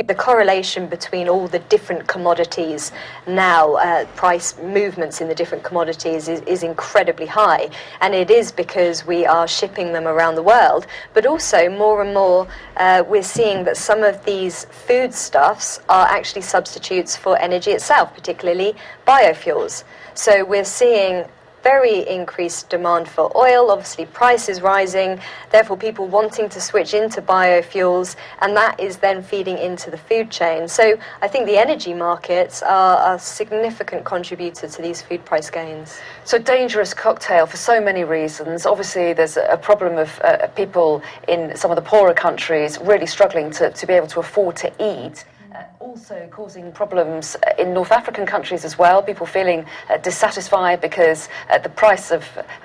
the correlation between all the different commodities now, price movements in the different commodities is incredibly high. And it is because we are shipping them around the world. But also, more and more, we're seeing that some of these foodstuffs are actually substitutes for energy itself, particularly biofuels. So we're seeing very increased demand for oil, obviously prices rising, therefore people wanting to switch into biofuels, and that is then feeding into the food chain. So I think the energy markets are a significant contributor to these food price gains. So dangerous cocktail for so many reasons. Obviously there's a problem of people in some of the poorer countries really struggling to be able to afford to eat. Also causing problems in North African countries as well, people feeling dissatisfied because the price of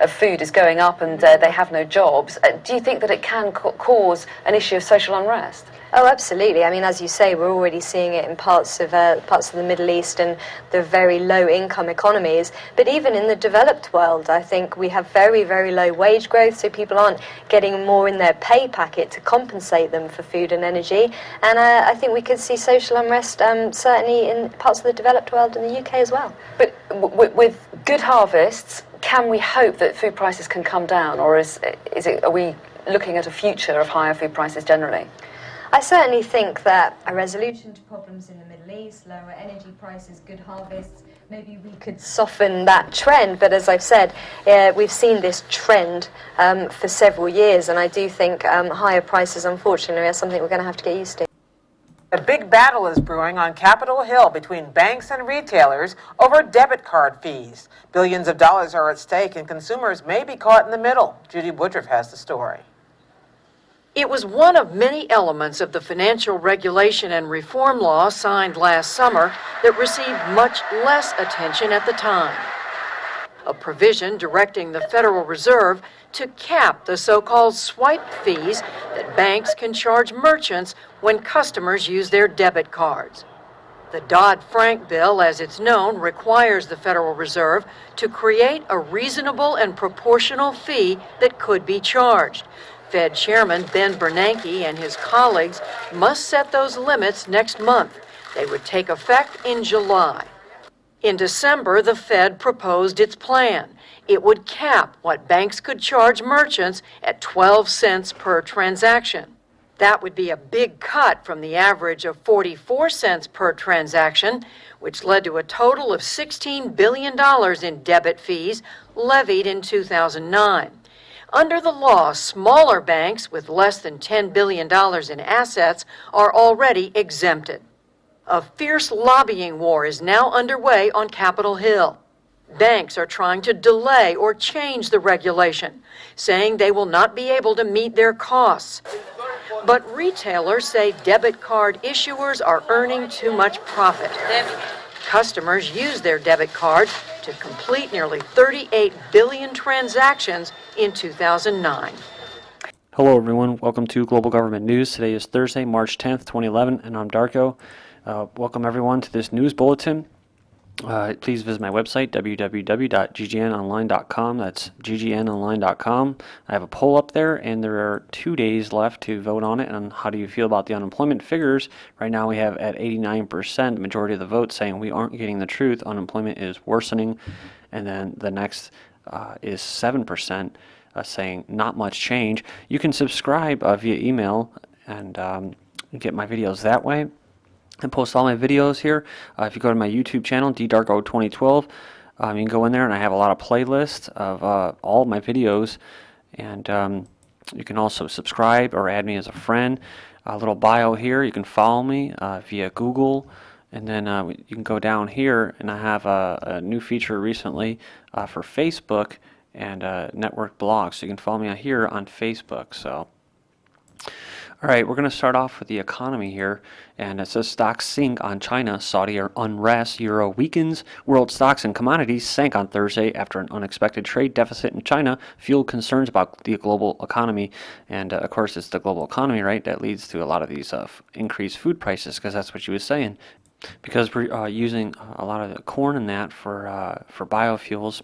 food is going up and they have no jobs. Do you think that it can cause an issue of social unrest? Oh, absolutely. I mean, as you say, we're already seeing it in parts of the Middle East and the very low-income economies. But even in the developed world, I think we have very, very low wage growth, so people aren't getting more in their pay packet to compensate them for food and energy. And I think we could see social unrest certainly in parts of the developed world in the UK as well. But with good harvests, can we hope that food prices can come down, or are we looking at a future of higher food prices generally? I certainly think that a resolution to problems in the Middle East, lower energy prices, good harvests, maybe we could soften that trend. But as I've said, we've seen this trend for several years, and I do think higher prices, unfortunately, are something we're going to have to get used to. A big battle is brewing on Capitol Hill between banks and retailers over debit card fees. Billions of dollars are at stake, and consumers may be caught in the middle. Judy Woodruff has the story. It was one of many elements of the financial regulation and reform law signed last summer that received much less attention at the time. A provision directing the Federal Reserve to cap the so-called swipe fees that banks can charge merchants when customers use their debit cards. The Dodd-Frank bill, as it's known, requires the Federal Reserve to create a reasonable and proportional fee that could be charged. Fed Chairman Ben Bernanke and his colleagues must set those limits next month. They would take effect in July. In December, the Fed proposed its plan. It would cap what banks could charge merchants at 12 cents per transaction. That would be a big cut from the average of 44 cents per transaction, which led to a total of $16 billion in debit fees levied in 2009. Under the law, smaller banks with less than $10 billion in assets are already exempted. A fierce lobbying war is now underway on Capitol Hill. Banks are trying to delay or change the regulation, saying they will not be able to meet their costs. But retailers say debit card issuers are earning too much profit. Customers use their debit card to complete nearly 38 billion transactions in 2009. Hello everyone, welcome to Global Government News. Today is Thursday, March 10th, 2011, and I'm Darko. Welcome everyone to this news bulletin. Please visit my website, www.ggnonline.com. That's ggnonline.com. I have a poll up there, and there are 2 days left to vote on it. And how do you feel about the unemployment figures? Right now we have at 89%, the majority of the vote saying we aren't getting the truth. Unemployment is worsening. And then the next is 7% saying not much change. You can subscribe via email and get my videos that way. And post all my videos here. If you go to my YouTube channel, ddarko2012, you can go in there, and I have a lot of playlists of all my videos. And you can also subscribe or add me as a friend. A little bio here. You can follow me via Google. And then you can go down here, and I have a new feature recently for Facebook and network blogs. So you can follow me here on Facebook. So. All right, we're going to start off with the economy here, and it says stocks sink on China, Saudi unrest, euro weakens. World stocks and commodities sank on Thursday after an unexpected trade deficit in China fueled concerns about the global economy. And of course, it's the global economy, right, that leads to a lot of these increased food prices, because that's what she was saying. Because we're using a lot of the corn in that for biofuels.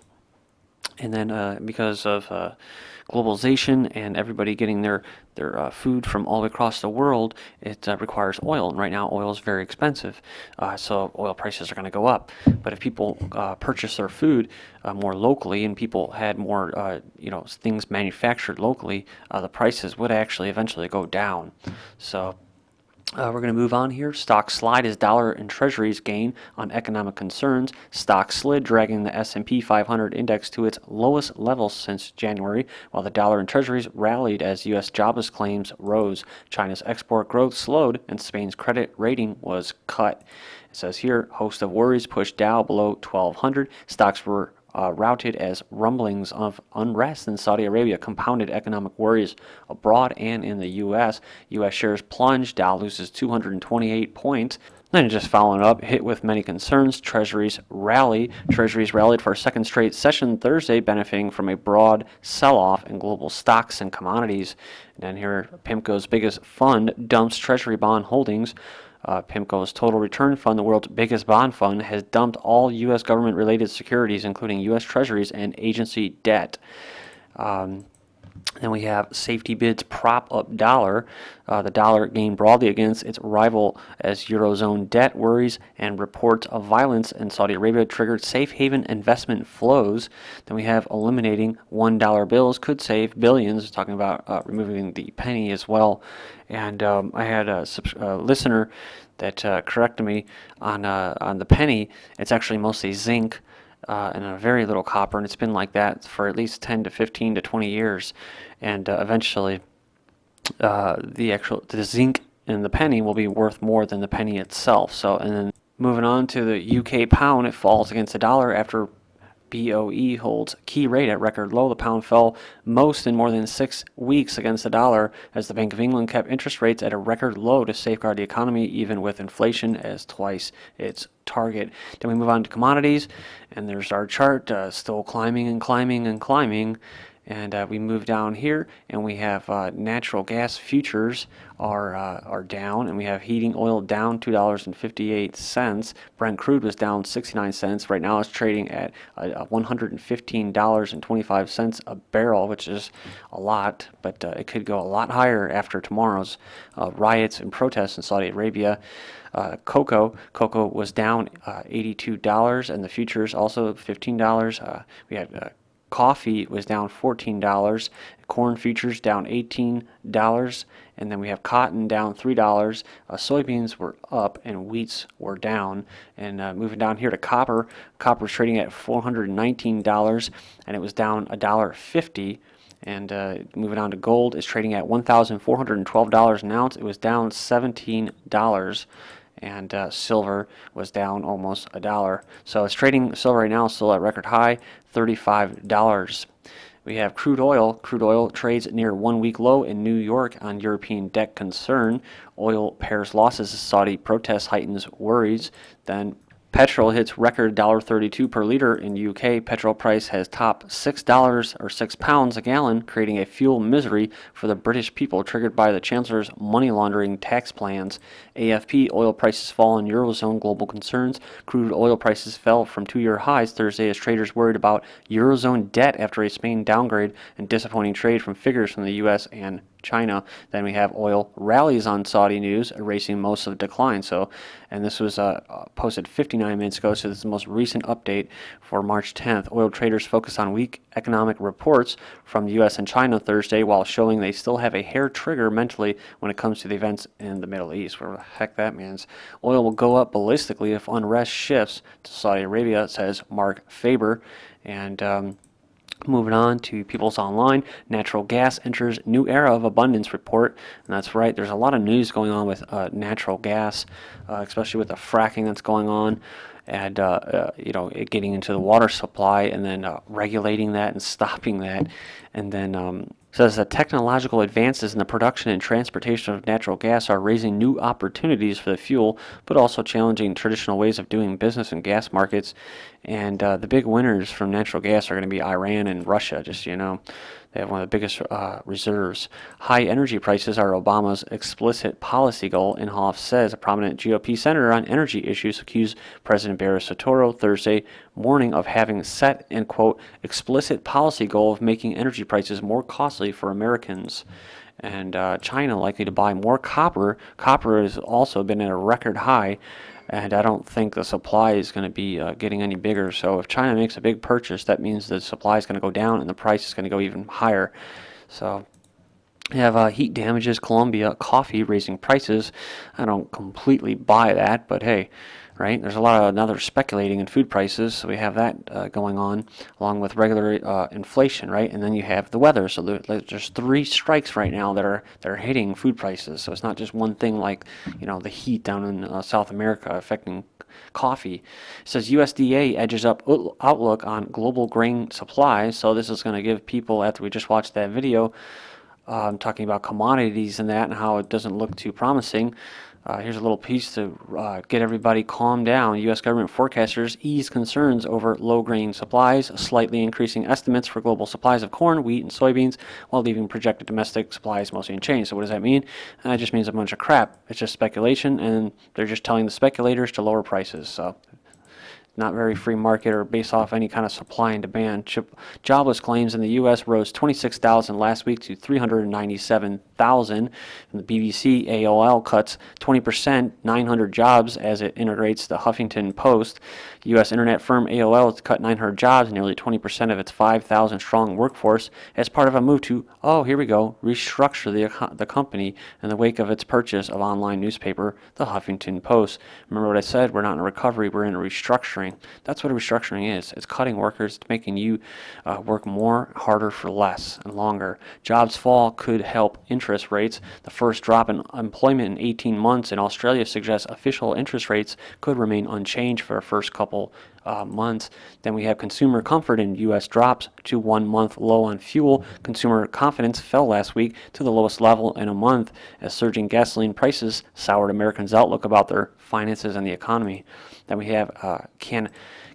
And then because of globalization and everybody getting their food from all across the world, it requires oil. And right now, oil is very expensive, so oil prices are going to go up. But if people purchase their food more locally and people had more, things manufactured locally, the prices would actually eventually go down. So we're going to move on here. Stocks slide as dollar and treasuries gain on economic concerns. Stocks slid, dragging the S&P 500 index to its lowest levels since January, while the dollar and treasuries rallied as U.S. jobless claims rose. China's export growth slowed, and Spain's credit rating was cut. It says here, host of worries pushed Dow below 1,200. Stocks were routed as rumblings of unrest in Saudi Arabia compounded economic worries abroad and in the U.S. U.S. shares plunged. Dow loses 228 points. Then just following up, hit with many concerns, Treasuries rally. Treasuries rallied for a second straight session Thursday, benefiting from a broad sell-off in global stocks and commodities. And then here, Pimco's biggest fund dumps Treasury bond holdings. Pimco's Total Return Fund, the world's biggest bond fund, has dumped all U.S. government-related securities, including U.S. Treasuries and agency debt. Then we have safety bids prop up dollar. The dollar gained broadly against its rival as Eurozone debt worries and reports of violence in Saudi Arabia triggered safe haven investment flows. Then we have eliminating $1 bills could save billions, talking about removing the penny as well. And I had a listener that corrected me on the penny. It's actually mostly zinc. And a very little copper, and it's been like that for at least 10 to 15 to 20 years. And eventually, the zinc in the penny will be worth more than the penny itself. So, and then moving on to the UK pound, it falls against the dollar after BOE holds key rate at record low. The pound fell most in more than 6 weeks against the dollar as the Bank of England kept interest rates at a record low to safeguard the economy, even with inflation as twice its target. Then we move on to commodities, and there's our chart still climbing and climbing and climbing. And we move down here, and we have natural gas futures are down, and we have heating oil down $2.58. Brent crude was down 69 cents. Right now, it's trading at $115.25 a barrel, which is a lot, but it could go a lot higher after tomorrow's riots and protests in Saudi Arabia. Cocoa was down $82, and the futures also $15. We had coffee was down $14, corn futures down $18, and then we have cotton down $3. Soybeans were up and wheats were down. And moving down here to copper, copper's trading at $419, and it was down $1.50. And moving on to gold, is trading at $1,412 an ounce. It was down $17. And silver was down almost $1. So it's trading silver right now still at record high, $35. We have crude oil. Crude oil trades near 1 week low in New York on European debt concern. Oil pairs losses as Saudi protests heightens worries. Then petrol hits record $1.32 per liter in UK. Petrol price has topped $6 or £6 a gallon, creating a fuel misery for the British people triggered by the Chancellor's money laundering tax plans. AFP, oil prices fall in Eurozone global concerns. Crude oil prices fell from 2-year highs Thursday as traders worried about Eurozone debt after a Spain downgrade and disappointing trade from figures from the U.S. and China. Then we have oil rallies on Saudi news, erasing most of the decline. And this was posted 59 minutes ago, so this is the most recent update for March 10th. Oil traders focus on weak economic reports from the U.S. and China Thursday, while showing they still have a hair trigger mentally when it comes to the events in the Middle East. Where the heck that means. Oil will go up ballistically if unrest shifts to Saudi Arabia, says Mark Faber. And moving on to People's Online, natural gas enters new era of abundance report. And that's right, there's a lot of news going on with natural gas, especially with the fracking that's going on, and it getting into the water supply, and then regulating that and stopping that. And then says that technological advances in the production and transportation of natural gas are raising new opportunities for the fuel, but also challenging traditional ways of doing business in gas markets. And the big winners from natural gas are going to be Iran and Russia, just so you know. They have one of the biggest reserves. High energy prices are Obama's explicit policy goal, Inhofe says. A prominent GOP senator on energy issues accused President Barry Soetoro Thursday morning of having set an, quote, explicit policy goal of making energy prices more costly for Americans. And China likely to buy more copper. Copper has also been at a record high, and I don't think the supply is going to be getting any bigger. So if China makes a big purchase, that means the supply is going to go down and the price is going to go even higher. So you have heat damages, Colombia, coffee raising prices. I don't completely buy that, but hey, right? There's a lot of others speculating in food prices, so we have that going on, along with regular inflation, right? And then you have the weather. So there's 3 strikes right now that are hitting food prices. So it's not just one thing like, you know, the heat down in South America affecting coffee. It says USDA edges up outlook on global grain supply. So this is going to give people, after we just watched that video, talking about commodities and that and how it doesn't look too promising. Here's a little piece to get everybody calmed down. U.S. government forecasters ease concerns over low grain supplies, slightly increasing estimates for global supplies of corn, wheat, and soybeans, while leaving projected domestic supplies mostly unchanged. So what does that mean? It just means a bunch of crap. It's just speculation, and they're just telling the speculators to lower prices. So not very free market or based off any kind of supply and demand. Jobless claims in the U.S. rose 26,000 last week to 397,000. And the BBC AOL cuts 20%, 900 jobs as it integrates the Huffington Post. U.S. internet firm AOL has cut 900 jobs, nearly 20% of its 5,000 strong workforce, as part of a move to, restructure the company in the wake of its purchase of online newspaper, the Huffington Post. Remember what I said? We're not in a recovery, we're in a restructuring. That's what a restructuring is. It's cutting workers, it's making you work more, harder for less and longer. Jobs fall could help interest rates. The first drop in employment in 18 months in Australia suggests official interest rates could remain unchanged for the first couple months. Then we have consumer comfort in U.S. drops to 1 month low on fuel. Consumer confidence fell last week to the lowest level in a month as surging gasoline prices soured Americans' outlook about their finances and the economy. Then we have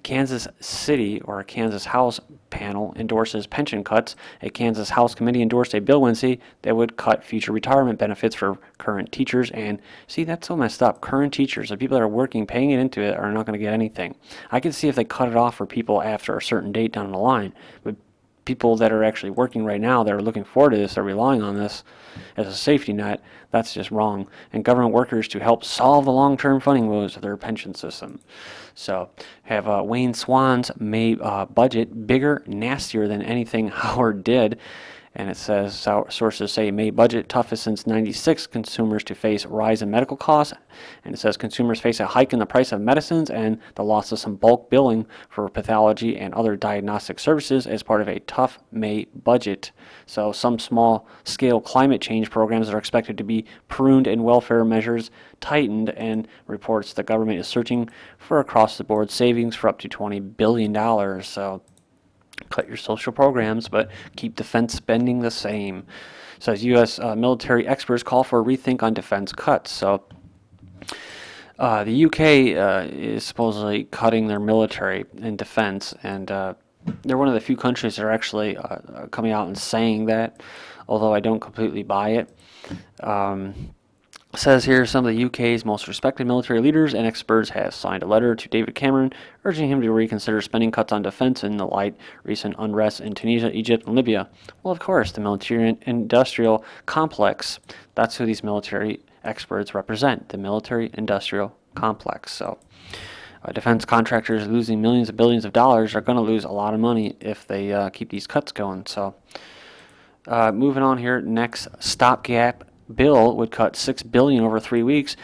Kansas City, or a Kansas House panel, endorses pension cuts. A Kansas House committee endorsed a bill Wednesday that would cut future retirement benefits for current teachers. And see, that's so messed up. Current teachers, the people that are working, paying it into it, are not going to get anything. I can see if they cut it off for people after a certain date down the line, but people that are actually working right now that are looking forward to this, are relying on this as a safety net, that's just wrong. And government workers to help solve the long-term funding woes of their pension system. So have Wayne Swan's May budget bigger, nastier than anything Howard did. And it says, sources say May budget toughest since '96, consumers to face rise in medical costs. And it says consumers face a hike in the price of medicines and the loss of some bulk billing for pathology and other diagnostic services as part of a tough May budget. So some small-scale climate change programs are expected to be pruned and welfare measures tightened, and reports the government is searching for across-the-board savings for up to $20 billion. So cut your social programs, but keep defense spending the same. It says U.S. Military experts call for a rethink on defense cuts. So the U.K. Is supposedly cutting their military and defense, and they're one of the few countries that are actually coming out and saying that, although I don't completely buy it. Says here some of the UK's most respected military leaders and experts have signed a letter to David Cameron urging him to reconsider spending cuts on defense in the light recent unrest in Tunisia, Egypt, and Libya. Well, of course, the military-industrial complex. That's who these military experts represent, the military-industrial complex. So defense contractors losing millions of billions of dollars are going to lose a lot of money if they keep these cuts going. So moving on here, next, stopgap bill would cut $6 billion over 3 weeks.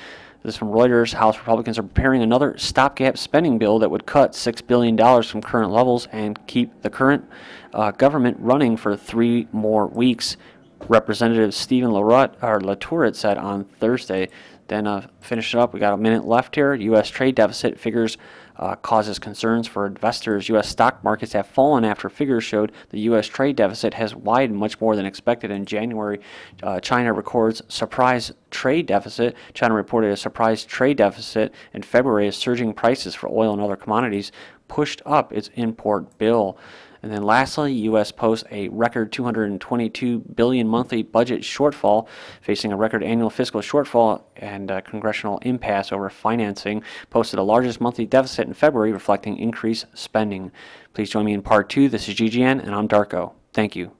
This is from Reuters. House Republicans are preparing another stopgap spending bill that would cut $6 billion from current levels and keep the current government running for 3 more weeks. Representative Stephen Latour said on Thursday. Then finish it up. We got a minute left here. U.S. trade deficit figures causes concerns for investors. U.S. stock markets have fallen after figures showed the U.S. trade deficit has widened much more than expected in January. China records surprise trade deficit. China reported a surprise trade deficit in February as surging prices for oil and other commodities pushed up its import bill. And then lastly, U.S. posts a record $222 billion monthly budget shortfall, facing a record annual fiscal shortfall and congressional impasse over financing. Posted the largest monthly deficit in February, reflecting increased spending. Please join me in part 2. This is GGN, and I'm Darko. Thank you.